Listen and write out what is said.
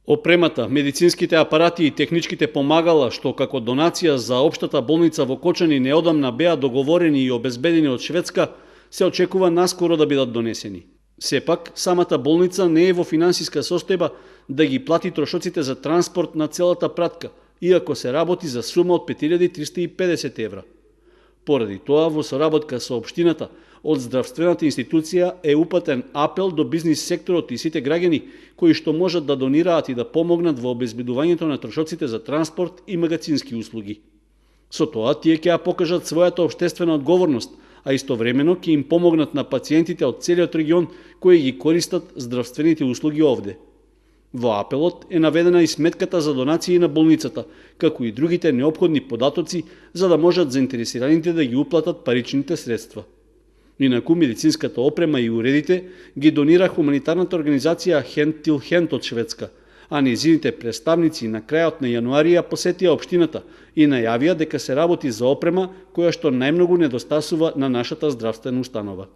Опремата, медицинските апарати и техничките помагала што како донација за општата болница во Кочани неодамна беа договорени и обезбедени од Шведска, се очекува наскоро да бидат донесени. Сепак, самата болница не е во финансиска состојба да ги плати трошоците за транспорт на целата пратка, иако се работи за сума од 5350 евра. Поради тоа, во соработка со општината, од здравствената институција е упатен апел до бизнис секторот и сите граѓани кои што можат да донираат и да помогнат во обезбедувањето на трошоците за транспорт и магазински услуги. Со тоа, тие ќе ја покажат својата општествена одговорност, а истовремено ќе им помогнат на пациентите од целиот регион кои ги користат здравствените услуги овде. Во апелот е наведена и сметката за донации на болницата, како и другите неопходни податоци за да можат заинтересираните да ги уплатат паричните средства. Инаку медицинската опрема и уредите ги донира хуманитарната организација Hand till Hand од Шведска, а незините представници на крајот на јануари ја посетија општината и најавија дека се работи за опрема која што најмногу недостасува на нашата здравствена установа.